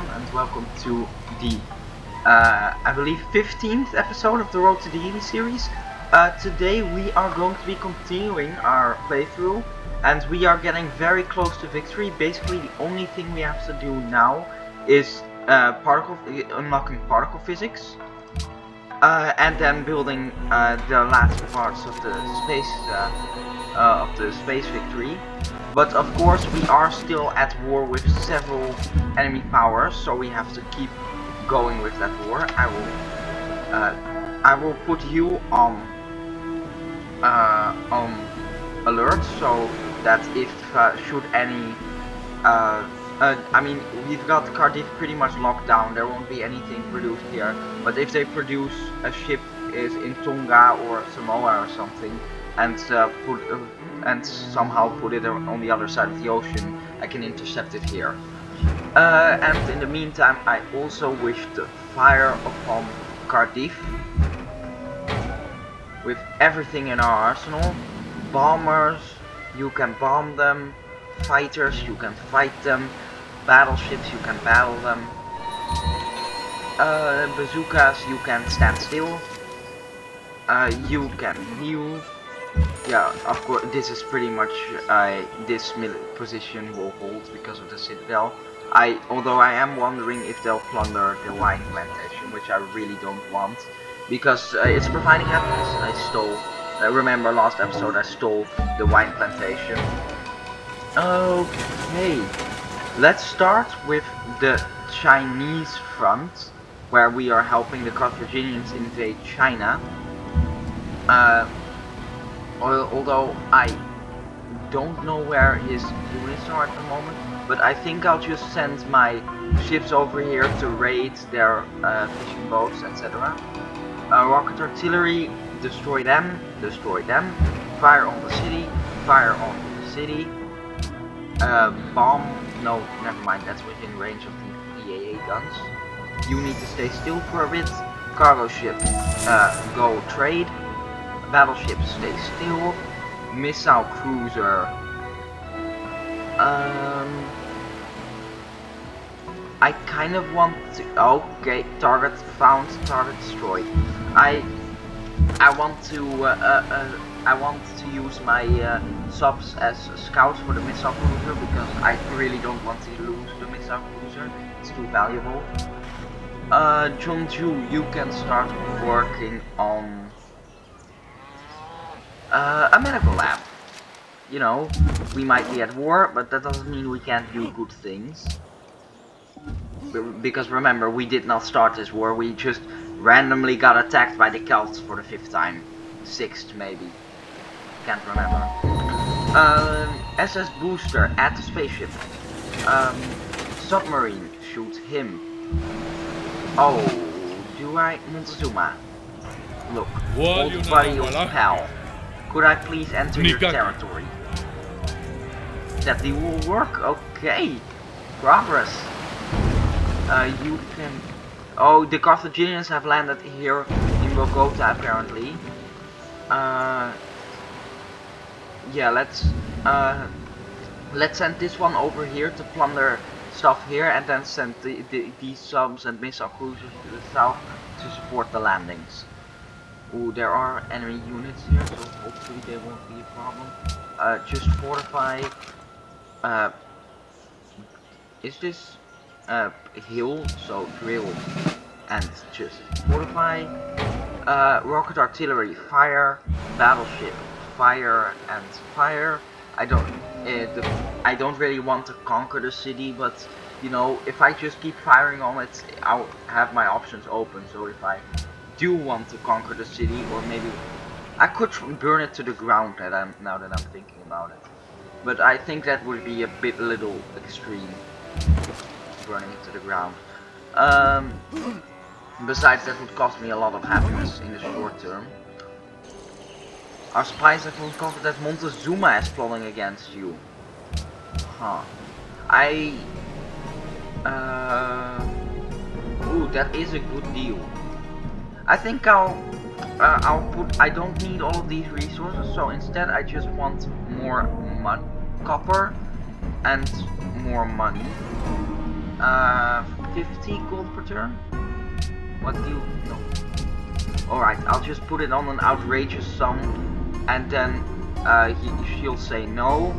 everyone, and welcome to the, I believe, 15th episode of the Road to Deity series. Today we are going to be continuing our playthrough, and we are getting very close to victory. Basically, the only thing we have to do now is unlocking particle physics, and then building the last parts of the space victory. But of course we are still at war with several enemy powers, so we have to keep going with that war. I will put you on alert, so that if should any I mean, we've got Cardiff pretty much locked down. There won't be anything produced here. But if they produce a ship is in Tonga or Samoa or something, and somehow put it on the other side of the ocean, I can intercept it here. And in the meantime, I also wish to fire upon Cardiff with everything in our arsenal. Bombers, you can bomb them. Fighters, you can fight them. Battleships, you can battle them. Bazookas, you can stand still. You can heal. Yeah, of course, this is pretty much this position will hold because of the citadel. Although I am wondering if they'll plunder the wine plantation, which I really don't want, because it's providing happiness. I stole. Remember last episode I stole the wine plantation. Okay, let's start with the Chinese front, where we are helping the Carthaginians invade China. Although I don't know where his units are at the moment, but I think I'll just send my ships over here to raid their fishing boats, etc. Rocket artillery, destroy them, fire on the city, bomb, no, never mind, that's within range of the PAA guns. You need to stay still for a bit. Cargo ship, go trade. Battleship, stay still. Missile cruiser, I kind of want to, okay, target found, target destroyed. I want to use my subs as scouts for the missile cruiser, because I really don't want to lose the missile cruiser. It's too valuable. Jeonju, you can start working on a medical lab. You know, we might be at war, but that doesn't mean we can't do good things. Because remember, we did not start this war, we just randomly got attacked by the Celts for the 5th time. 6th maybe. Can't remember. SS booster at the spaceship. Submarine, shoot him. Oh, do I? Montezuma. Look, old buddy of hell. Could I please enter your territory? That deal will work? Okay. Progress. You can... Oh, the Carthaginians have landed here in Bogota apparently. Yeah, let's send this one over here to plunder stuff here, and then send these subs and missile cruisers to the south to support the landings. Ooh, there are enemy units here, so hopefully they won't be a problem. Just fortify. Is this hill? So drill and just fortify. Rocket artillery, fire. Battleship, fire and fire. I don't really want to conquer the city, but you know, if I just keep firing on it, I'll have my options open. So if I do want to conquer the city, or maybe I could burn it to the ground now that I'm thinking about it. But I think that would be a little extreme, burning it to the ground. Besides, that would cost me a lot of happiness in the short term. Our spies have uncovered that Montezuma is plotting against you. Huh. Ooh, that is a good deal. I think I don't need all of these resources, so instead I just want more copper and more money. 50 gold per turn? What do you... No. Alright, I'll just put it on an outrageous sum. And then she'll say no.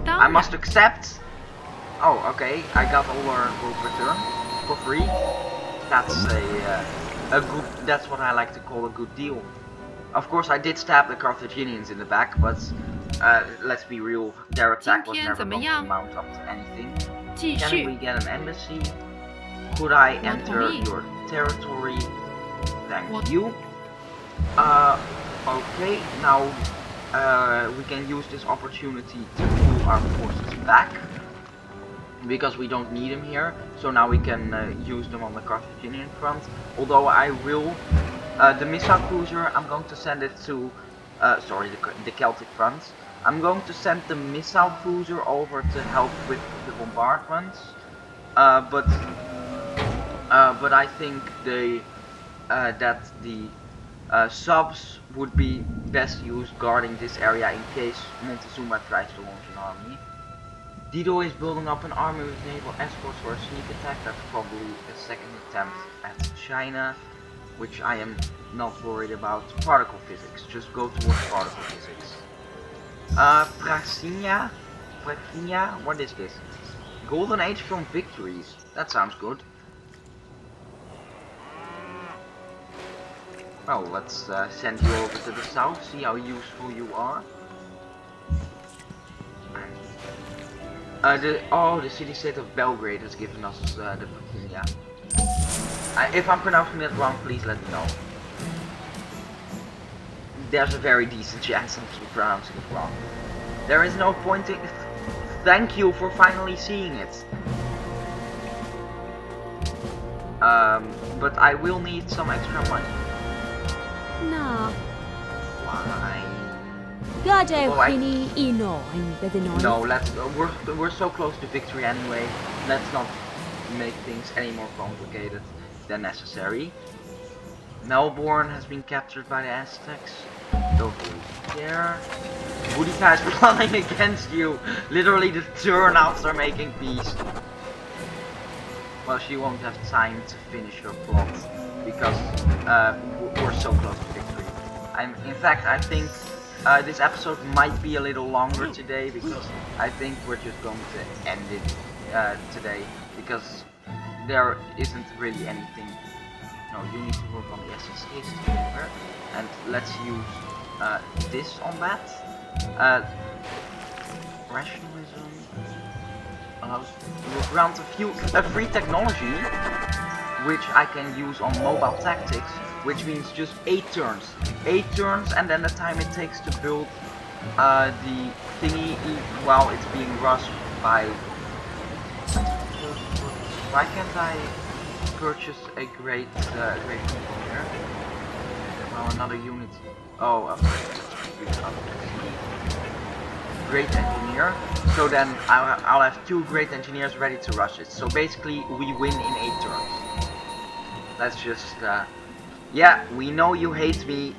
I must accept. Oh, okay. I got all her gold per turn for free. That's a good... That's what I like to call a good deal. Of course, I did stab the Carthaginians in the back, but let's be real, their attack was never going to mount up to anything. Can we get an embassy? Could I enter your territory? Thank you. Okay, now we can use this opportunity to pull our forces back. Because we don't need them here, so now we can use them on the Carthaginian front. Although I will... the missile cruiser, I'm going to send it to, sorry, the Celtic front. I'm going to send the missile cruiser over to help with the bombardments. But I think that the subs would be best used guarding this area in case Montezuma tries to launch an army. Dido is building up an army with naval escorts for a sneak attack. That's probably a second attempt at China, which I am not worried about. Particle physics, just go towards particle physics. Praxinia? What is this? Golden Age from Victories, that sounds good. Well, let's send you over to the south, see how useful you are. The city-state of Belgrade has given us the Praxinia. If I'm pronouncing that wrong, please let me know. There's a very decent chance I'm pronouncing it wrong. There is no point in... Thank you for finally seeing it. But I will need some extra money. No. Why? No, we're so close to victory anyway. Let's not make things any more complicated than necessary. Melbourne has been captured by the Aztecs. Don't really care. Boudica is plotting against you. Literally the turn after making peace. Well, she won't have time to finish her plot because we're so close to victory. In fact, I think this episode might be a little longer today because I think we're just going to end it today because there isn't really anything. No, you need to work on the SSAs together, and let's use this on that. Rationalism allows will grant a free technology, which I can use on mobile tactics, which means just 8 turns. 8 turns, and then the time it takes to build the thingy while it's being rushed by... Why can't I purchase a great people here? Well, another unit. Oh, great engineer. So then I'll have 2 great engineers ready to rush it. So basically, we win in 8 turns. Let's just, yeah, we know you hate me.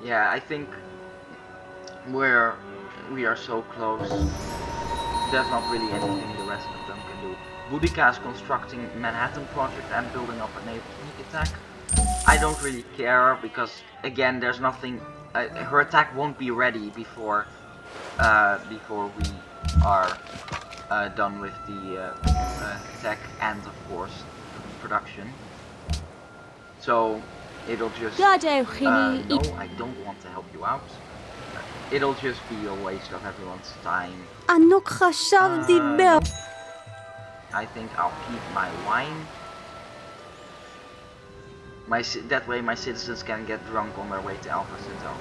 Yeah, I think we are so close. There's not really anything the rest of them can do. Boudica is constructing Manhattan Project and building up a naval sneak attack. I don't really care because again, there's nothing. Her attack won't be ready before we are done with the tech and of course production. So it'll just. No, I don't want to help you out. It'll just be a waste of everyone's time. I think I'll keep my wine. That way my citizens can get drunk on their way to Alpha Centauri.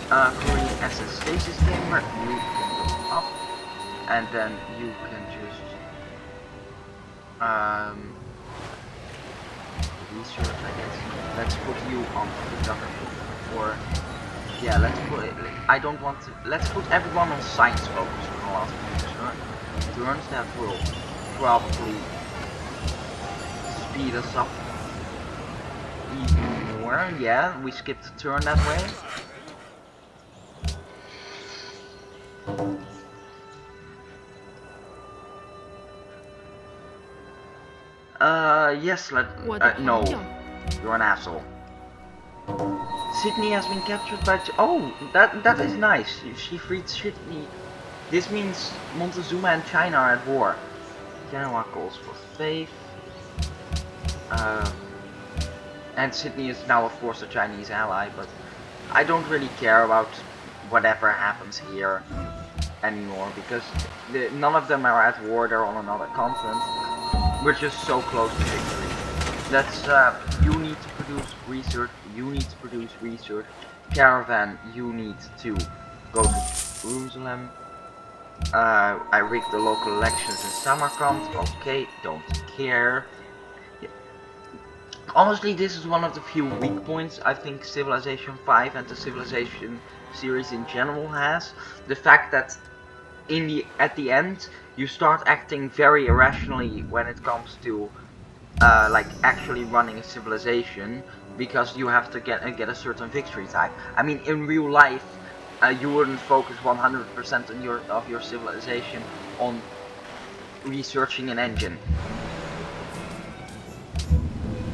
Korean SS Stasis Gamer, you can go up. And then you can just research, I guess. Let's put you on the government, or yeah, let's put it. I don't want to. Let's put everyone on science focus for the last few turns. That will probably speed us up even more. Yeah, we skipped a turn that way. Yes,我的朋 no, 友。 you're an asshole. Sydney has been captured by... Oh, that is nice. She freed Sydney. This means Montezuma and China are at war. Genoa calls for faith. And Sydney is now, of course, a Chinese ally, but I don't really care about whatever happens here anymore, because none of them are at war, they're on another continent. We're just so close to victory. That's, you need to produce research, you need to produce research. Caravan, you need to go to Jerusalem. I rigged the local elections in Samarkand, okay, don't care. Honestly, this is one of the few weak points I think Civilization 5 and the Civilization series in general has. The fact that at the end you start acting very irrationally when it comes to like actually running a civilization, because you have to get a certain victory type. I mean, in real life, you wouldn't focus 100% of your civilization on researching an engine.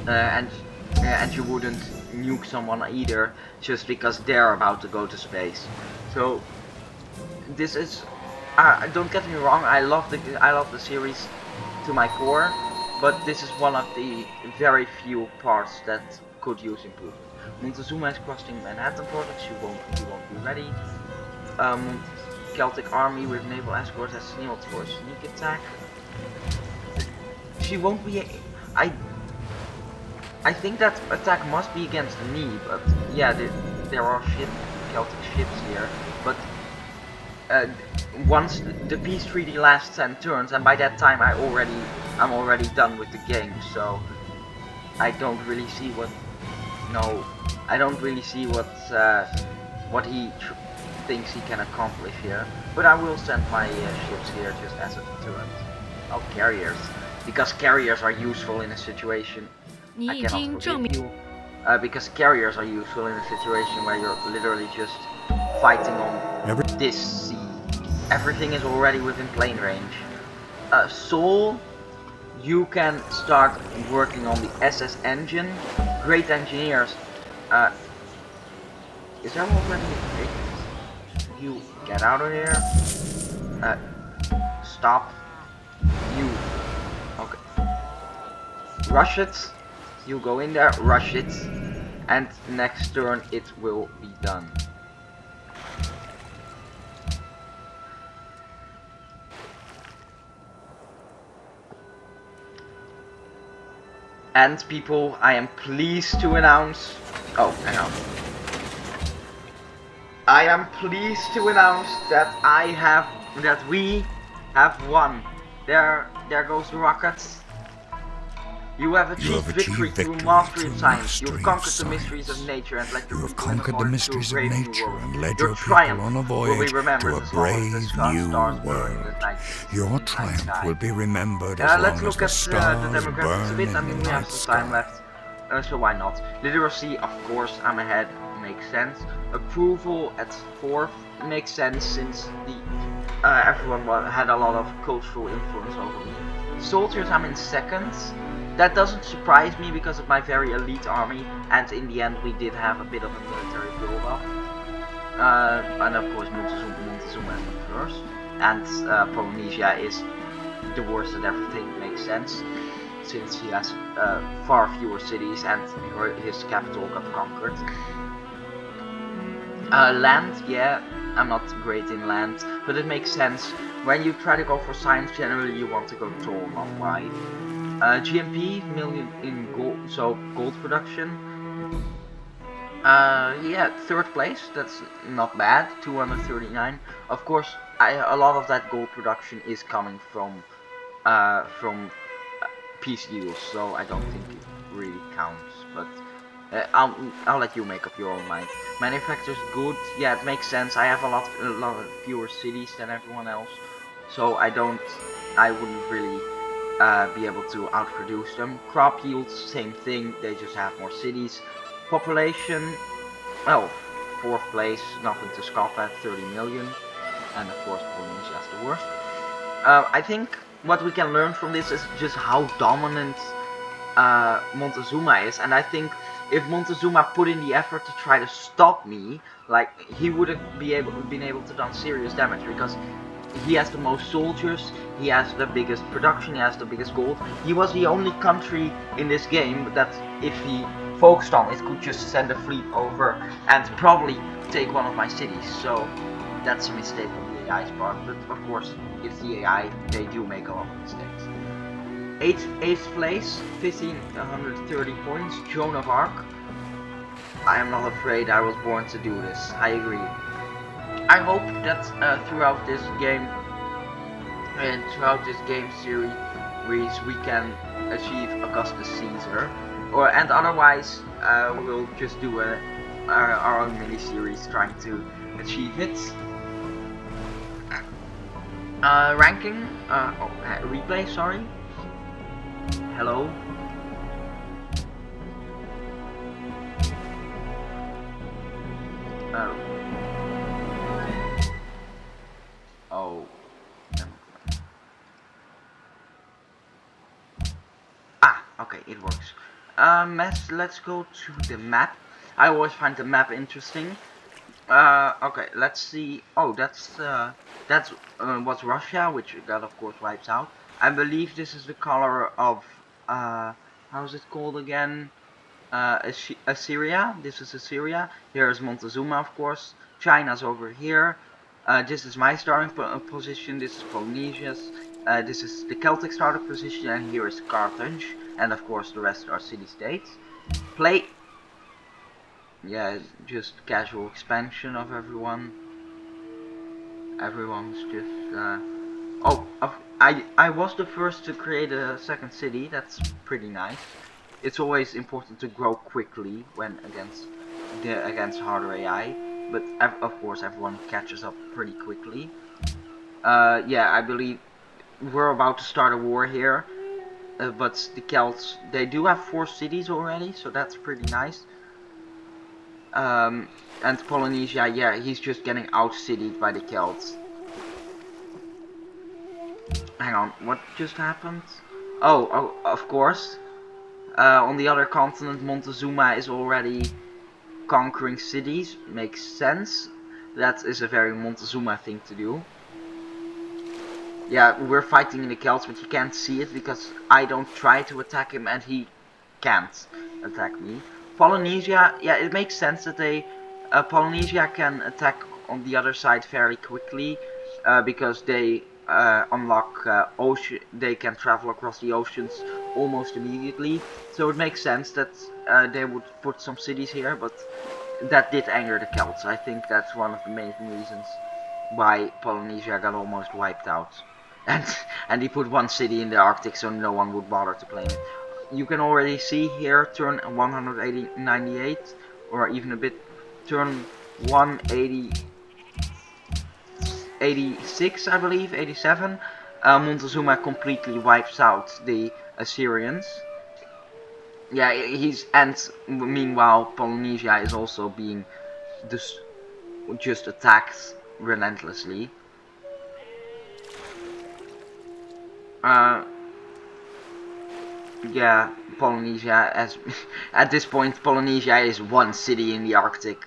And you wouldn't nuke someone either just because they're about to go to space. So this is, don't get me wrong, I love the series to my core, but this is one of the very few parts that could use improvement. Montezuma is crossing Manhattan projects. He won't be ready. Celtic army with naval escort has snailed for a sneak attack. She won't be. I think that attack must be against me, but yeah, there are Celtic ships here. But once the peace treaty lasts 10 turns, and by that time I'm already done with the game, so I don't really see what. No, I don't really see what he thinks he can accomplish here. But I will send my ships here just as a deterrent. Oh, carriers, because carriers are useful in a situation. I cannot forgive you, because carriers are useful in a situation where you're literally just fighting on this sea. Everything is already within plane range. Seoul, you can start working on the SS engine. Great engineers. Is there already a fix? You get out of here. Stop. You. Okay. Rush it. You go in there, rush it, and next turn it will be done. And people, I am pleased to announce... Oh, hang on. I am pleased to announce that we have won. There goes the rockets. You have achieved victory through mastery of science. You have conquered the mysteries of nature and led your people and led your people on a voyage to a brave new world. Your triumph will be remembered as long as the stars burn in the night sky. So why not? Literacy, of course, I'm ahead. Makes sense. Approval at 4th makes sense, since everyone had a lot of cultural influence over me. Soldiers, I'm in 2nd. That doesn't surprise me because of my very elite army, and in the end we did have a bit of a military build-up. And of course Montezuma is the 1st, and Polynesia is the worst at everything. Makes sense, since he has far fewer cities and his capital got conquered. Land, yeah, I'm not great in land, but it makes sense. When you try to go for science, generally you want to go tall, not wide. GMP, million in gold, so gold production. Yeah, 3rd place, that's not bad, 239. Of course, a lot of that gold production is coming from peace deals, so I don't think it really counts, but I'll let you make up your own mind. Manufacturers good, yeah, it makes sense. I have a lot of fewer cities than everyone else, so I wouldn't really be able to outproduce them. Crop yields, same thing, they just have more cities. Population, well, 4th place, nothing to scoff at, 30 million, and of course Polynesia is the worst. I think what we can learn from this is just how dominant Montezuma is, and I think if Montezuma put in the effort to try to stop me, like, he would have been able to done serious damage, because he has the most soldiers, he has the biggest production, he has the biggest gold. He was the only country in this game that, if he focused on it, could just send a fleet over and probably take one of my cities. So that's a mistake on the AI's part, but of course it's the AI, they do make a lot of mistakes. 8th place, 1530 points, Joan of Arc. I am not afraid, I was born to do this, I agree. I hope that throughout this game and throughout this game series we can achieve Augustus Caesar, and otherwise we'll just do our own mini-series trying to achieve it. Ranking, replay, sorry. Hello. Oh. Okay, it works. Let's go to the map. I always find the map interesting. Okay, let's see. Oh, that's what's Russia, which that of course wipes out. I believe this is the color of how's it called again? Assyria. This is Assyria. Here is Montezuma, of course. China's over here. This is my starting position. This is Polynesia's. This is the Celtic starting position, and here is Carthage, and of course the rest are city-states. Play. Yeah, just casual expansion of everyone. Everyone's just. Oh, I was the first to create a second city. That's pretty nice. It's always important to grow quickly when against harder AI, but of course everyone catches up pretty quickly. Yeah, I believe we're about to start a war here, but the Celts, they do have 4 cities already, so that's pretty nice. And Polynesia, yeah, he's just getting out-citied by the Celts. Hang on, what just happened? Oh, of course. On the other continent, Montezuma is already conquering cities. Makes sense. That is a very Montezuma thing to do. Yeah, we're fighting the Celts, but he can't see it because I don't try to attack him and he can't attack me. Polynesia, yeah, it makes sense that Polynesia can attack on the other side fairly quickly because they unlock they can travel across the oceans almost immediately. So it makes sense that they would put some cities here, but that did anger the Celts. I think that's one of the main reasons why Polynesia got almost wiped out. And he put one city in the Arctic so no one would bother to claim it. You can already see here turn 198 or even a bit turn 186 I believe, 87. Montezuma completely wipes out the Assyrians. Yeah, and meanwhile Polynesia is also being just attacked relentlessly. Yeah, Polynesia, as at this point Polynesia is one city in the Arctic.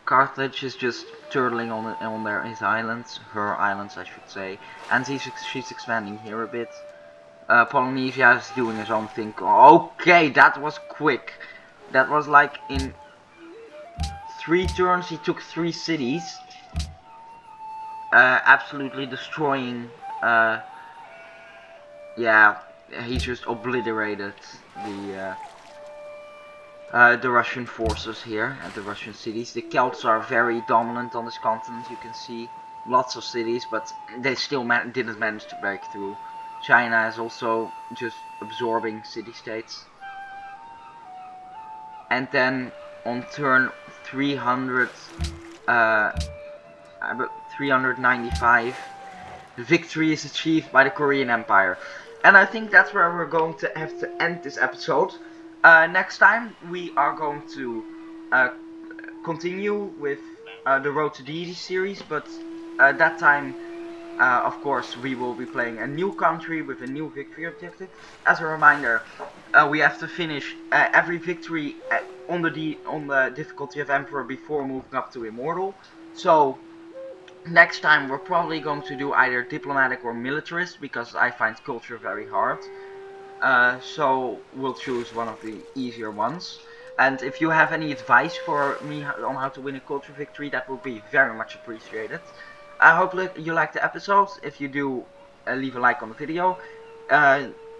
Carthage is just turtling on his islands, her islands I should say, and she's expanding here a bit. Polynesia is doing his own thing. Okay, that was quick. That was like in 3 turns he took 3 cities. Absolutely destroying. Yeah, he just obliterated the Russian forces here at the Russian cities. The Celts are very dominant on this continent. You can see lots of cities, but they still didn't manage to break through. China is also just absorbing city-states. And then on turn 395, the victory is achieved by the Korean Empire. And I think that's where we're going to have to end this episode. Next time we are going to continue with the Road to Deity series, but that time of course, we will be playing a new country with a new victory objective. As a reminder, we have to finish every victory on the difficulty of Emperor before moving up to Immortal. So next time we're probably going to do either diplomatic or militarist, because I find culture very hard. So we'll choose one of the easier ones. And if you have any advice for me on how to win a culture victory, that would be very much appreciated. I hope you like the episode. If you do, leave a like on the video.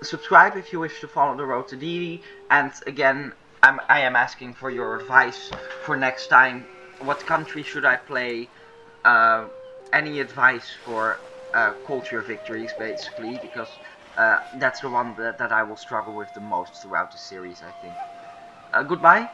Subscribe if you wish to follow the Road to Deity. And again, I am asking for your advice for next time. What country should I play? Any advice for culture victories, basically, because that's the one that I will struggle with the most throughout the series, I think. Goodbye.